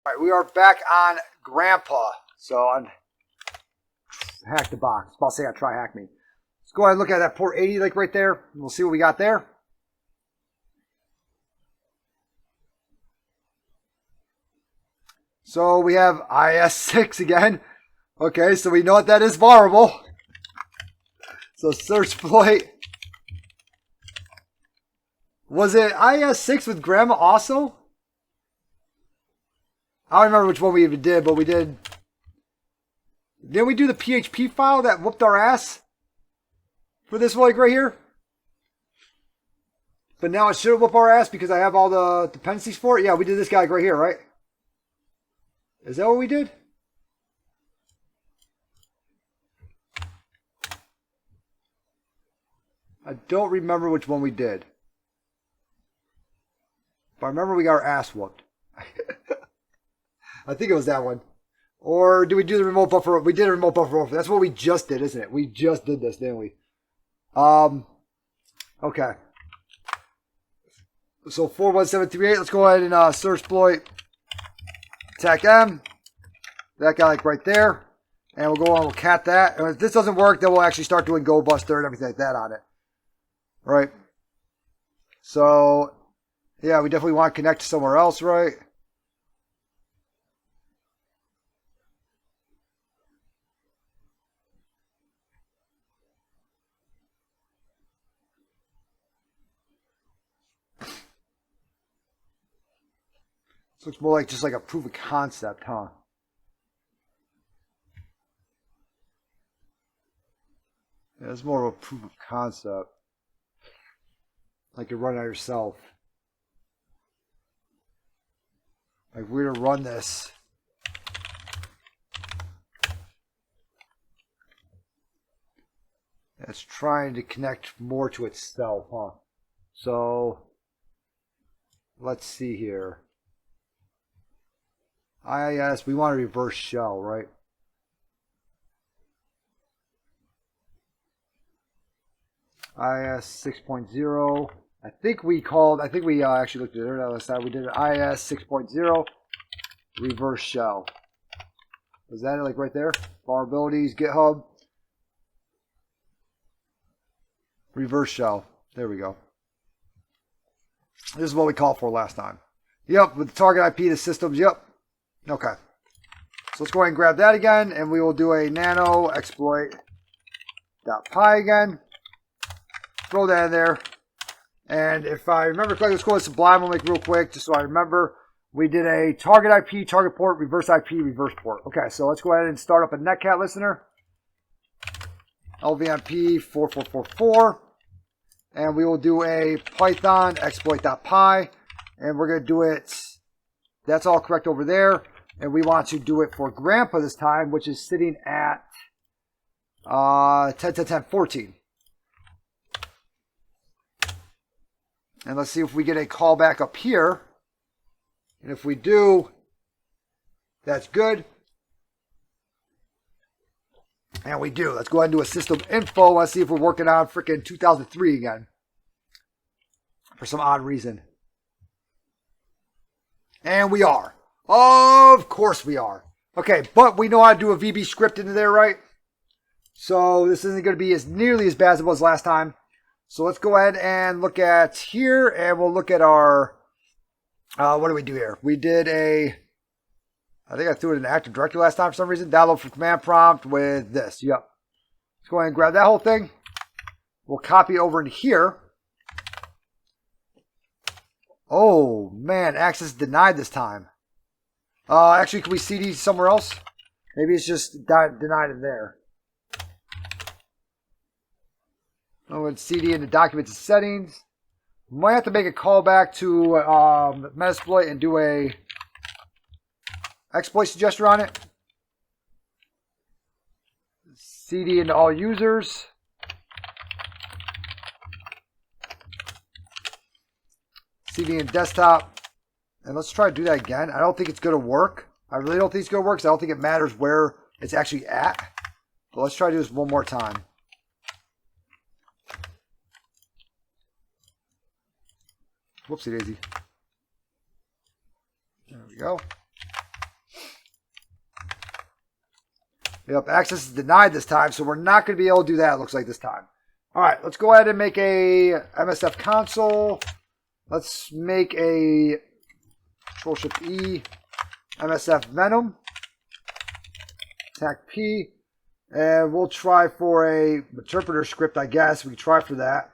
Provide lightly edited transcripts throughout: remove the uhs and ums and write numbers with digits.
All right, we are back on Grandpa. So on hack the box. I was about to say I try hack me. Let's go ahead and look at that port 80 like right there. And we'll see what we got there. So we have IS6 again. Okay, so we know what that is, vulnerable. So search exploit. Was it IS6 with Grandma also? I don't remember which one we even did, but we did. Didn't we do the PHP file that whooped our ass? For this one right here? But now it should whoop our ass because I have all the dependencies for it? Yeah, we did this guy right here, right? Is that what we did? I don't remember which one we did. But I remember we got our ass whooped. I think it was that one. Or do we do the remote buffer? We did a remote buffer over. That's what we just did, isn't it? We just did this, didn't we? Okay. So 41738. Let's go ahead and search exploit attack M. That guy like right there. And we'll go on, we'll cat that. And if this doesn't work, then we'll actually start doing Go Buster and everything like that on it. Right? So, yeah, we definitely want to connect to somewhere else, right? This looks more like just like a proof of concept, huh? Yeah, it's more of a proof of concept. Like you run it yourself. Like we're to run this. It's trying to connect more to itself, huh? So let's see here. IIS, we want a reverse shell, right? IIS 6.0. I think we actually looked at it last time. We did an IIS 6.0 reverse shell. Was that it, like right there? Vulnerabilities, GitHub. Reverse shell. There we go. This is what we called for last time. Yep, with the target IP, the systems, yep. Okay. So let's go ahead and grab that again, and we will do a nano exploit.py again. Throw that in there. And if I remember correctly, let's go with Sublime. We'll make real quick, just so I remember. We did a target IP, target port, reverse IP, reverse port. Okay, so let's go ahead and start up a netcat listener. LVMP 4444. And we will do a Python exploit.py. And we're going to do it. That's all correct over there. And we want to do it for Grandpa this time, which is sitting at 10.10.10.14. And let's see if we get a callback up here. And if we do, that's good. And we do. Let's go ahead and do a system info. Let's see if we're working on freaking 2003 again. For some odd reason. And we are. Of course we are. Okay, but we know how to do a VB script into there, right? So this isn't going to be as nearly as bad as it was last time. So let's go ahead and look at here, and we'll look at our, what do we do here? We did I think I threw it in Active Directory last time for some reason. Download from command prompt with this. Yep. Let's go ahead and grab that whole thing. We'll copy over in here. Oh, man, access denied this time. Actually, can we CD somewhere else? Maybe it's just denied in there. Oh, and CD into documents and settings. Might have to make a callback to Metasploit and do a exploit suggester on it. CD into all users. CD in desktop. And let's try to do that again. I don't think it's going to work. I really don't think it's going to work because I don't think it matters where it's actually at. But let's try to do this one more time. Whoopsie daisy. There we go. Yep, access is denied this time, so we're not going to be able to do that, it looks like, this time. All right, let's go ahead and make a MSF console. Let's make a Control-Shift-E, MSF Venom, attack P, and we'll try for a interpreter script, I guess. We can try for that.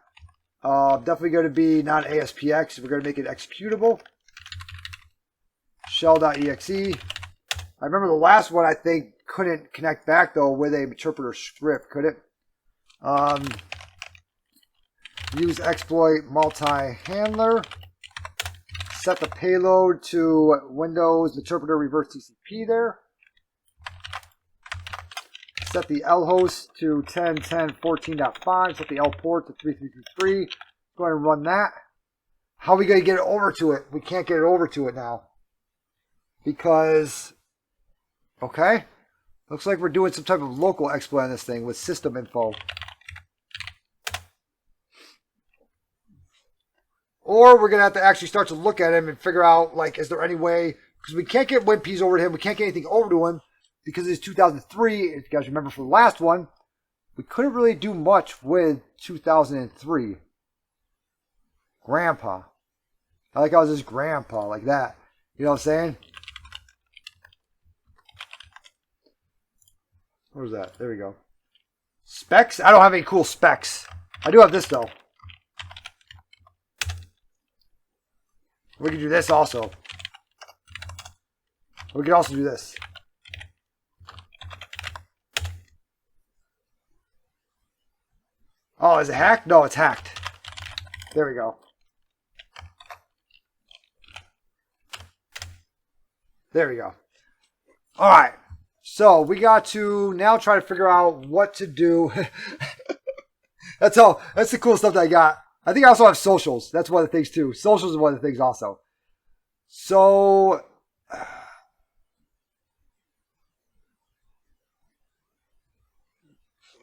Definitely going to be not ASPX. We're going to make it executable. Shell.exe. I remember the last one, I think, couldn't connect back, though, with a interpreter script, could it? Use exploit multi-handler. Set the payload to Windows interpreter reverse TCP there. Set the L host to 10.10.14.5. Set the L port to 3333. Go ahead and run that. How are we going to get it over to it? We can't get it over to it now. Because, okay, looks like we're doing some type of local exploit on this thing with system info. Or we're going to have to actually start to look at him and figure out, like, is there any way, because we can't get WinPs over to him, we can't get anything over to him, because it's 2003, if you guys remember from the last one, we couldn't really do much with 2003. Grandpa. I like how it was his grandpa, like that. You know what I'm saying? What was that? There we go. Specs? I don't have any cool specs. I do have this, though. We can do this also. We can also do this. Oh, is it hacked? No, it's hacked. There we go. There we go. All right. So we got to now try to figure out what to do. That's all. That's the cool stuff that I got. I think I also have socials. That's one of the things too. Socials is one of the things also. So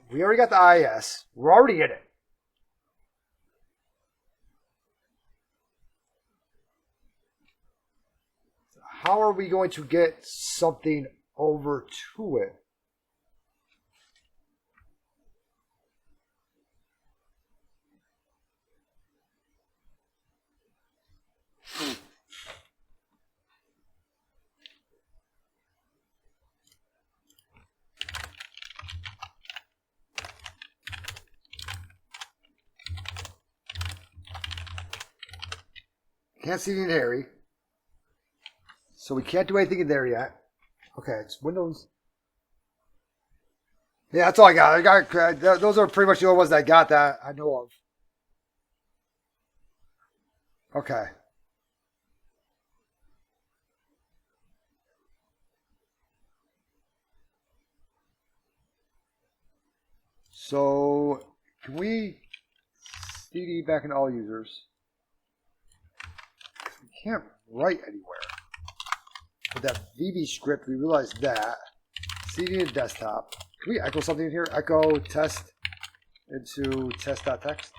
we already got the IS. We're already in it. How are we going to get something over to it? Can't see any in Harry. So we can't do anything in there yet. Okay, it's Windows. Yeah, that's all I got. Those are pretty much the only ones that I got that I know of. Okay. So can we CD back into all users? We can't write anywhere. With that VB script, we realized that. CD to desktop. Can we echo something in here? Echo test into test.txt.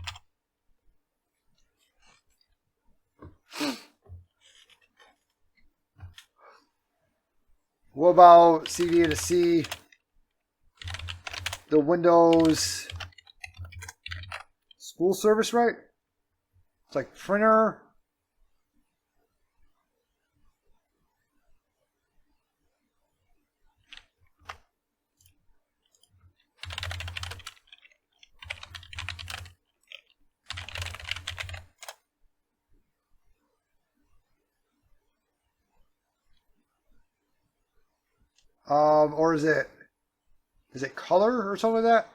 What about CD into C? The Windows spool service, right? It's like printer. Or is it color or something like that?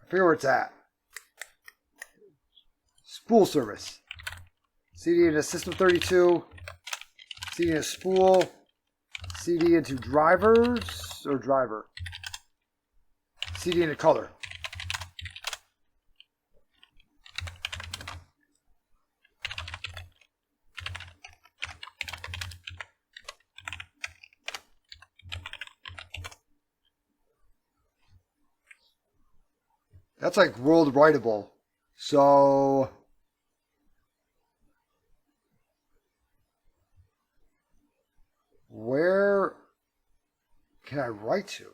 I forget where it's at. Spool service. CD into system 32. CD into spool. CD into drivers or driver. CD into color. That's like world writable. So Where can I write to?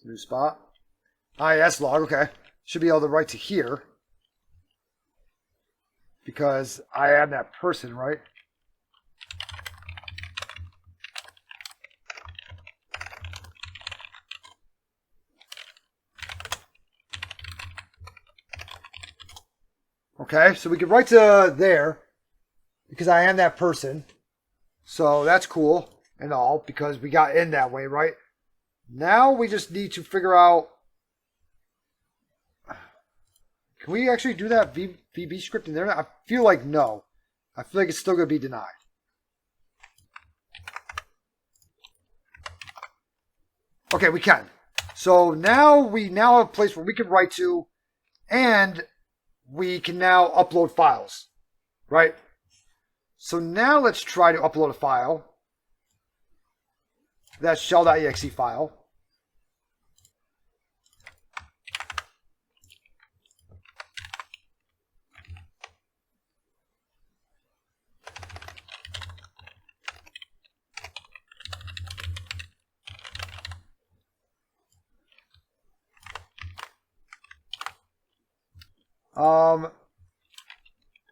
New spot. IS log, okay. Should be able to write to here. Because I am that person, right? Okay, so we can write to there because I am that person. So that's cool and all because we got in that way, right? Now we just need to figure out, can we actually do that VB script in there? I feel like no. I feel like it's still going to be denied. Okay, we can. So now we have a place where we can write to, and we can now upload files, right? So now let's try to upload a file. That shell.exe file.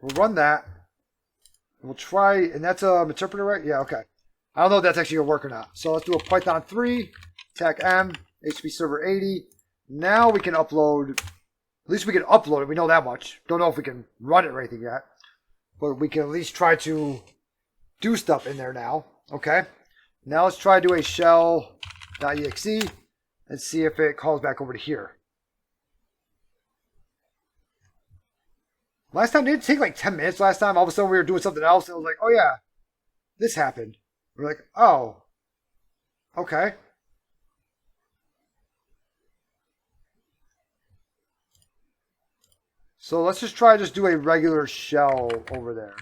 We'll run that. We'll try, and that's a interpreter, right? Yeah, okay. I don't know if that's actually going to work or not. So let's do a Python 3, tech m, HTTP server 80. Now we can upload, at least we can upload it. We know that much. Don't know if we can run it or anything yet. But we can at least try to do stuff in there now. Okay. Now let's try to do a shell.exe and see if it calls back over to here. Last time, didn't it take like 10 minutes last time? All of a sudden we were doing something else and it was like, oh yeah, this happened. We're like, oh, okay. So let's just try to do a regular shell over there.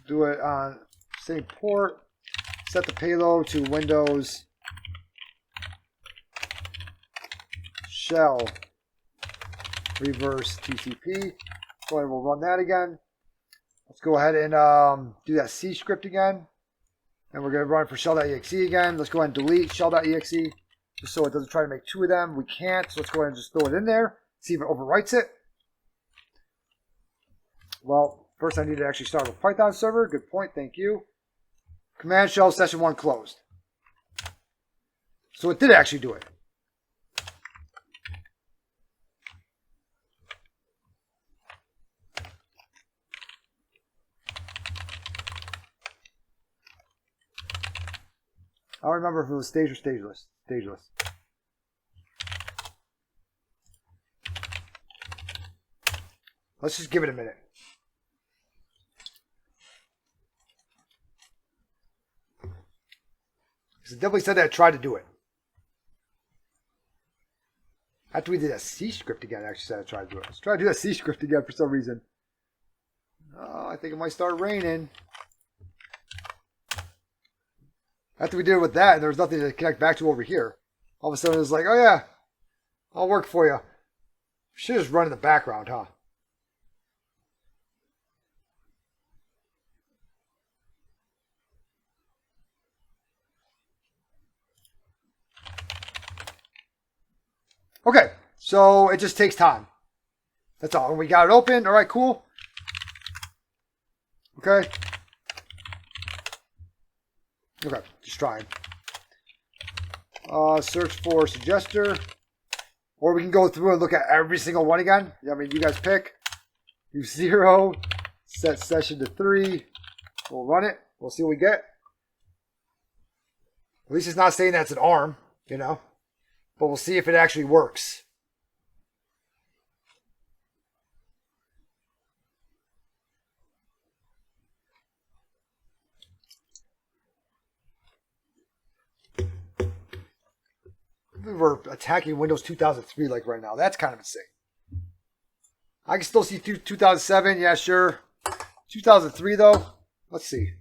Do it on same port. Set the payload to Windows shell reverse TCP. So we'll run that again. Let's go ahead and do that C script again. And we're going to run it for shell.exe again. Let's go ahead and delete shell.exe just so it doesn't try to make two of them. We can't, so let's go ahead and just throw it in there. See if it overwrites it. Well, first I need to actually start a Python server. Good point, thank you. Command shell session 1 closed. So it did actually do it. I don't remember if it was stage or stageless. Stageless. Let's just give it a minute. Because it definitely said that I tried to do it. After we did that C script again, I actually said I tried to do it. Let's try to do that C script again for some reason. Oh, I think it might start raining. After we did it with that, and there was nothing to connect back to over here. All of a sudden it was like, oh yeah, I'll work for you. Should just run in the background, huh? Okay, so it just takes time. That's all. And we got it open. All right, cool. Okay. Okay, just trying. Search for suggester. Or we can go through and look at every single one again. I mean, you guys pick. Do 0. Set session to 3. We'll run it. We'll see what we get. At least it's not saying that's an arm, you know. But we'll see if it actually works. We're attacking Windows 2003 like right now. That's kind of insane. I can still see 2007. Yeah, sure. 2003 though. Let's see.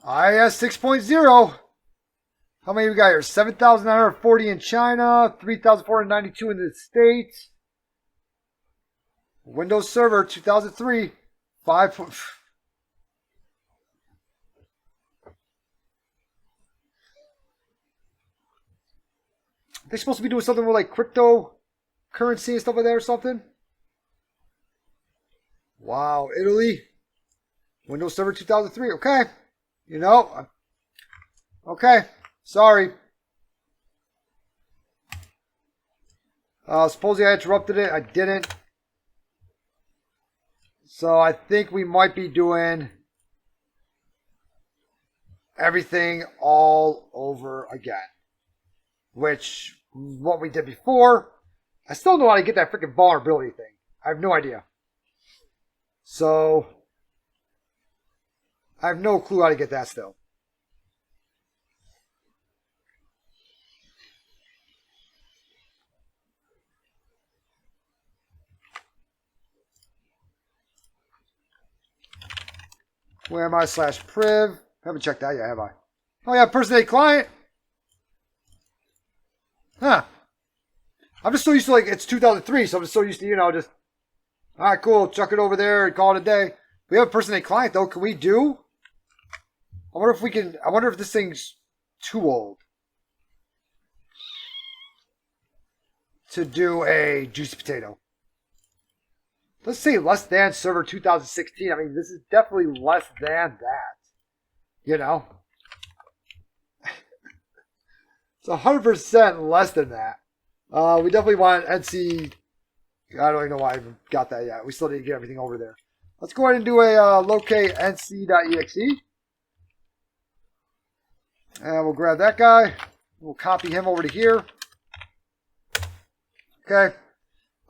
IS 6.0. How many we got here? 7,940 in China, 3,492 in the States. Windows Server 2003, 5. They're supposed to be doing something with like cryptocurrency and stuff like that or something. Wow, Italy. Windows Server 2003. Okay. You know. Okay. Sorry. Supposedly I interrupted it. I didn't. So I think we might be doing everything all over again. Which, what we did before. I still don't know how to get that freaking vulnerability thing. I have no idea. So, I have no clue how to get that still. Where am I? /priv. Haven't checked that yet, have I? Oh yeah, impersonate client. Huh. I'm just so used to like, it's 2003, so I'm just so used to, you know, just, alright, cool, chuck it over there and call it a day. We have a impersonate client though, can we do? I wonder if we can, I wonder if this thing's too old to do a juicy potato. Let's say less than server 2016. I mean, this is definitely less than that. You know? It's 100% less than that. We definitely want NC. I don't even know why I even got that yet. We still need to get everything over there. Let's go ahead and do a locate nc.exe. And we'll grab that guy. We'll copy him over to here. Okay.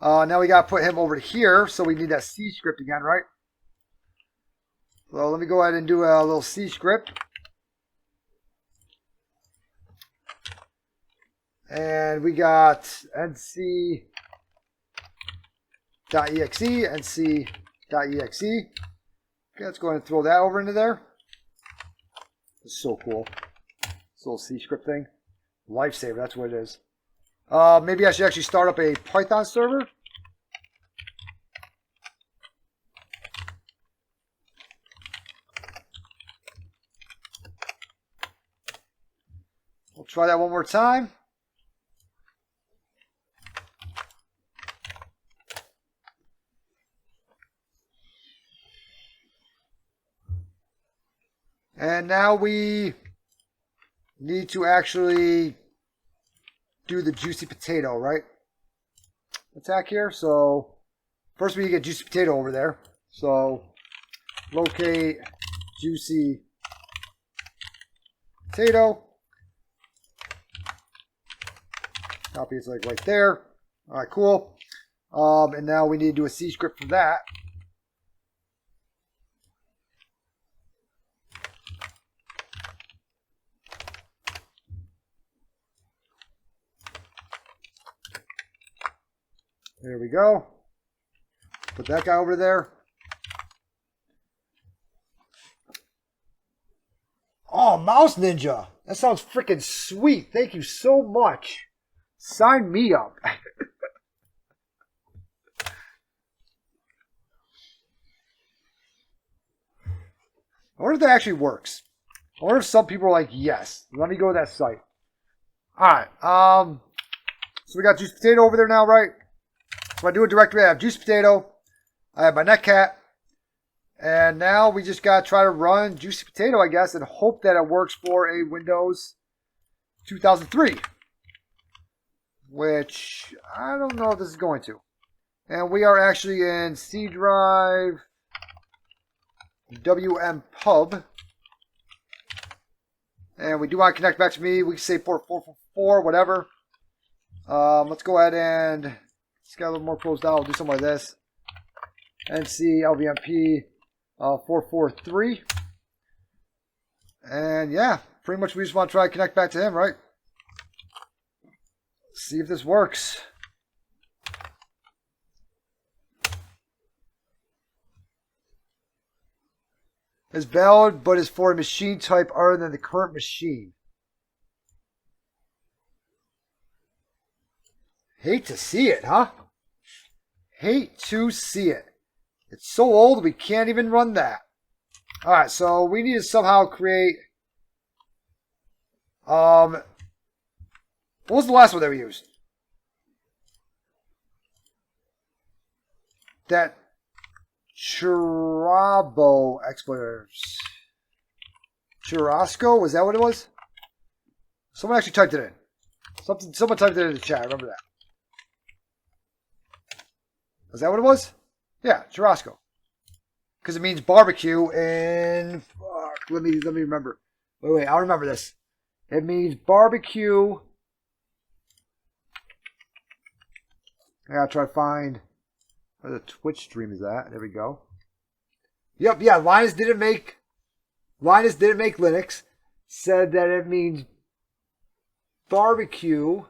Now we got to put him over to here. So we need that C script again, right? So let me go ahead and do a little C script. And we got nc.exe, nc.exe. Okay, let's go ahead and throw that over into there. This is so cool. This little C script thing. Lifesaver, that's what it is. Maybe I should actually start up a Python server. We'll try that one more time. And now we need to actually do the juicy potato, right? Attack here. So first we need to get juicy potato over there. So locate juicy potato. Copy it's like right there. All right, cool. And now we need to do a C script for that. There we go. Put that guy over there. Oh, Mouse Ninja. That sounds freaking sweet. Thank you so much. Sign me up. I wonder if that actually works. I wonder if some people are like, yes. Let me go to that site. Alright. So we got Juice Potato over there now, right? So I do a directory, I have Juice Potato, I have my netcat, and now we just got to try to run Juicy Potato, I guess, and hope that it works for a Windows 2003, which I don't know if this is going to. And we are actually in C drive, WM pub. we do want to connect back to me. We can say port 444, whatever. Let's go ahead and let's get a little more closed out. We'll do something like this. NC LVMP 443. And yeah, pretty much we just want to try to connect back to him, right? See if this works. Is valid, but is for a machine type other than the current machine. Hate to see it, huh? Hate to see it. It's so old we can't even run that. Alright, so we need to somehow create... What was the last one that we used? That Churabo explorers. Churrasco? Was that what it was? Someone actually typed it in. Someone typed it in the chat. I remember that. Was that what it was? Yeah, Churrasco. Because it means barbecue and... Fuck, let me remember. Wait, I'll remember this. It means barbecue. I gotta try to find where the Twitch stream is at. There we go. Yep, yeah, Linus didn't make Linux. Said that it means barbecue.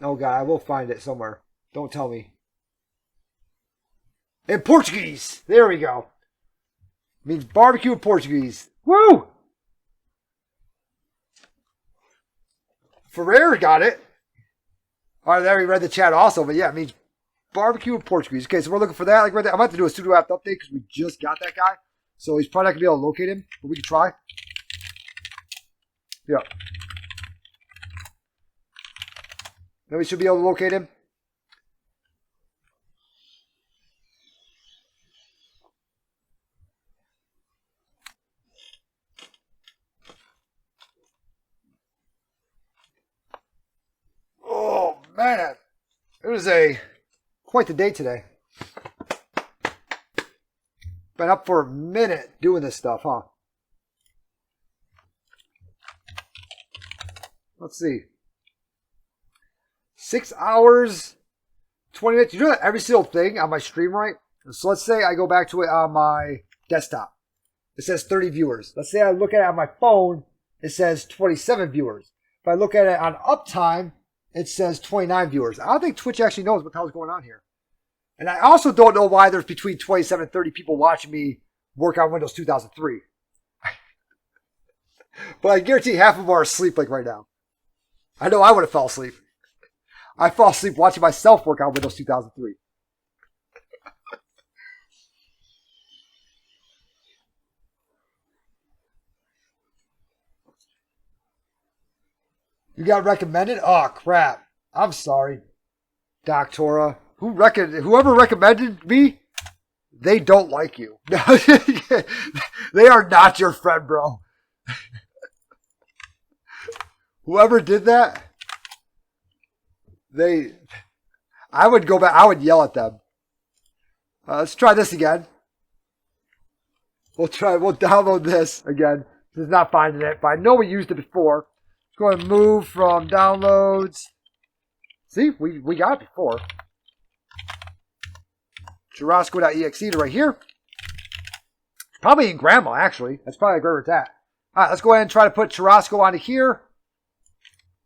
Oh god, I will find it somewhere. Don't tell me. In Portuguese. There we go. It means barbecue in Portuguese. Woo! Ferrer got it. Alright, there we read the chat also, but yeah, it means barbecue in Portuguese. Okay, so we're looking for that. Like right there. I'm about to do a sudo apt update because we just got that guy. So he's probably not going to be able to locate him, but we can try. Yeah. Then we should be able to locate him. Oh, man. It was quite the day today. Been up for a minute doing this stuff, huh? Let's see. 6 hours, 20 minutes. You do that every single thing on my stream, right? So let's say I go back to it on my desktop. It says 30 viewers. Let's say I look at it on my phone. It says 27 viewers. If I look at it on Uptime, it says 29 viewers. I don't think Twitch actually knows what the hell's going on here. And I also don't know why there's between 27 and 30 people watching me work on Windows 2003. But I guarantee half of them are asleep like right now. I know I would have fell asleep. I fell asleep watching myself work on Windows 2003. You got recommended? Oh, crap. I'm sorry, Doctora. Whoever recommended me, they don't like you. They are not your friend, bro. Whoever did that, I would go back. I would yell at them. Let's try this again. We'll download this again. It's not finding it, but I know we used it before. Let's go ahead and move from downloads. See, we got it before. Churrasco.exe to right here. Probably in Grandma, actually. That's probably where it's at. Alright, let's go ahead and try to put Churrasco onto here.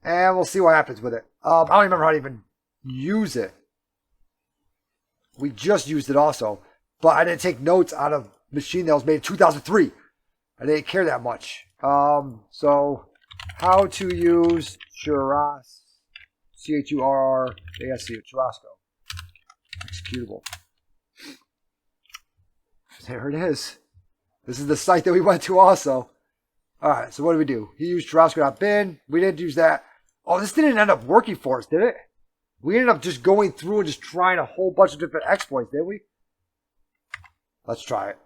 And we'll see what happens with it. I don't remember how to even use it. We just used it also. But I didn't take notes out of a machine that was made in 2003. I didn't care that much. So, how to use Churrasco. C-H-U-R-R-A-S-C, Churrasco. Executable. There it is. This is the site that we went to also. Alright, so what did we do? He used Churrasco.bin. We didn't use that. Oh, this didn't end up working for us, did it? We ended up just going through and just trying a whole bunch of different exploits, didn't we? Let's try it.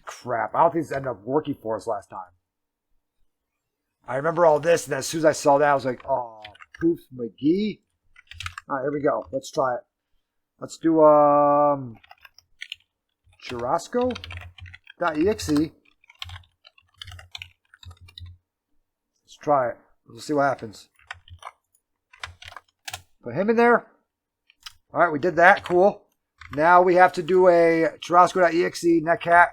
Crap, I don't think this ended up working for us last time. I remember all this, and then as soon as I saw that, I was like, oh, poof, McGee. Alright, here we go. Let's try it. Let's do, Churrasco.exe. try it. We'll see what happens. Put him in there. All right, we did that. Cool. Now we have to do a Churrasco.exe netcat.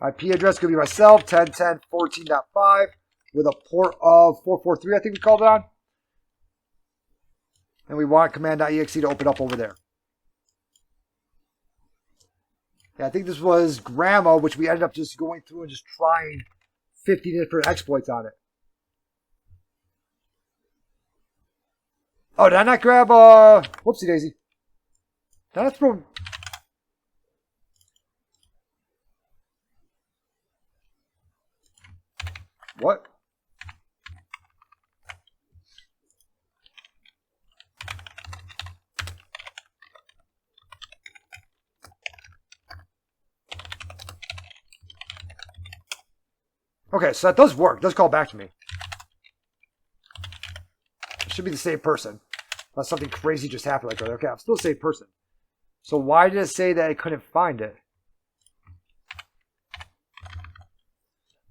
IP address could be myself, 10.10.14.5 with a port of 443, I think we called it on. And we want command.exe to open up over there. Yeah, I think this was Grandma, which we ended up just going through and just trying 50 different exploits on it. Oh, did I not grab, whoopsie daisy. Did I not throw... What? Okay, so that does work. It does call back to me. It should be the same person. Unless something crazy just happened like that. Okay, I'm still the same person. So why did it say that I couldn't find it?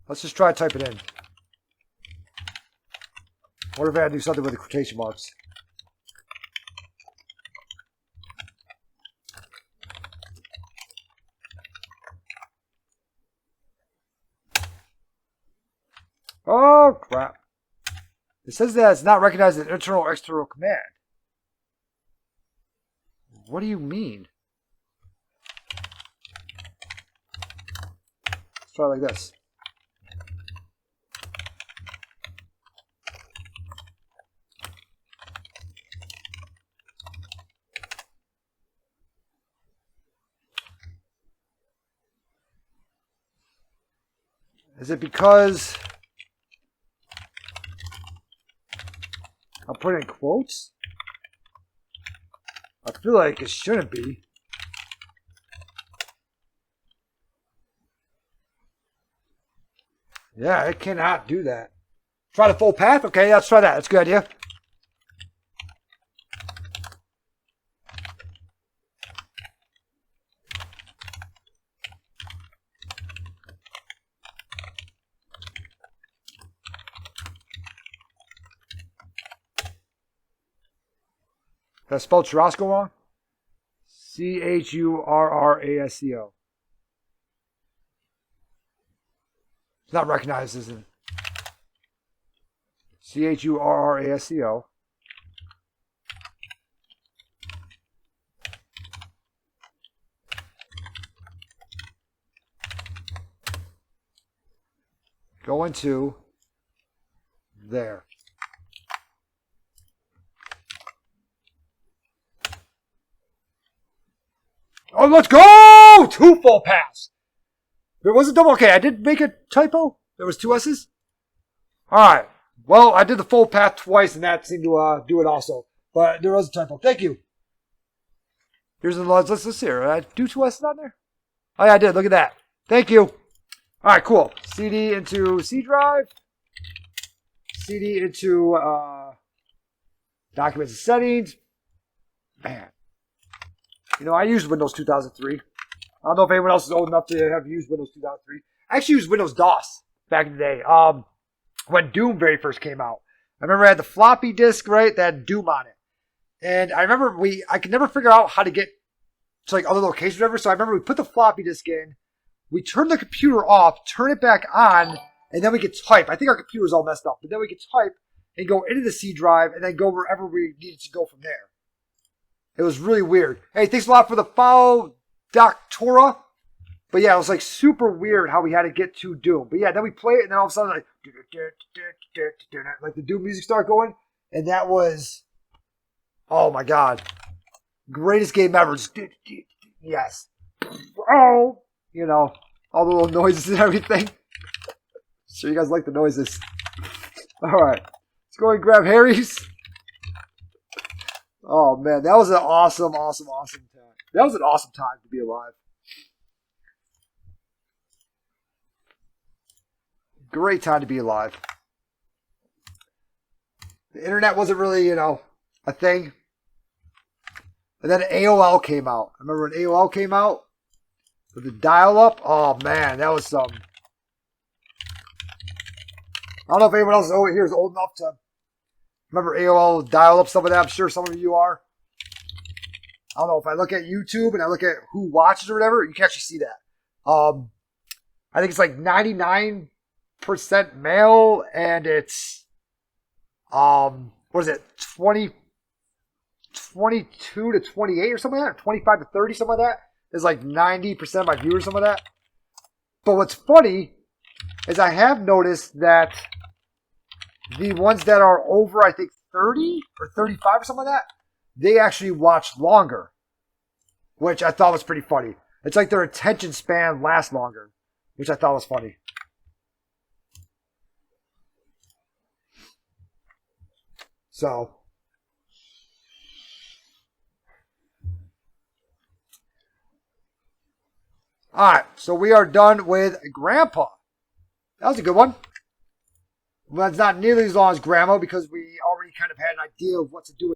Let's just try to type it in. What if I had to do something with the quotation marks? Oh, crap. It says that it's not recognized as an internal or external command. What do you mean? Let's try it like this. Is it because I'm putting in quotes? I feel like it shouldn't be. Yeah, it cannot do that. Try the full path? Okay, let's try that. That's a good idea. Did I spell Churrasco wrong? Churrasco. It's not recognized, isn't it? Churrasco. Go into there. Oh, let's go! 2 full paths. There was a double. Okay, I did make a typo. There was 2 S's. All right. Well, I did the full path twice, and that seemed to do it also. But there was a typo. Thank you. Here's the let's see here. I do 2 S's on there. Oh yeah, I did. Look at that. Thank you. All right, cool. CD into C drive. CD into documents and settings. Man. You know, I used Windows 2003. I don't know if anyone else is old enough to have used Windows 2003. I actually used Windows DOS back in the day. When Doom very first came out. I remember I had the floppy disk, right, that had Doom on it. And I remember I could never figure out how to get to like other locations or whatever. So I remember we put the floppy disk in, we turned the computer off, turn it back on, and then we could type. I think our computer was all messed up, but then we could type and go into the C drive and then go wherever we needed to go from there. It was really weird. Hey, thanks a lot for the follow, Doctora. But yeah, it was like super weird how we had to get to Doom. But yeah, then we play it and then all of a sudden like the Doom music started going. And that was, oh my God, greatest game ever. Yes. Oh, you know, all the little noises and everything. Sure you guys like the noises. All right, let's go and grab Harry's. Oh man, that was an awesome time. That was an awesome time to be alive. Great time to be alive. The internet wasn't really, a thing. And then AOL came out. I remember when AOL came out with the dial-up. Oh man, that was some. I don't know if anyone else over here is old enough to remember AOL dial-up, some of that. I'm sure some of you are. I don't know, if I look at YouTube and I look at who watches or whatever, you can actually see that. I think it's like 99% male, and it's what is it, 22 to 28 or something like that, 25 to 30, something like that. There's like 90% of my viewers, some of that. But what's funny is I have noticed that the ones that are over, I think, 30 or 35 or something like that, they actually watch longer, which I thought was pretty funny. It's like their attention span lasts longer, which I thought was funny. So, all right, so we are done with Grandpa. That was a good one. Well, it's not nearly as long as Grandma because we already kind of had an idea of what to do with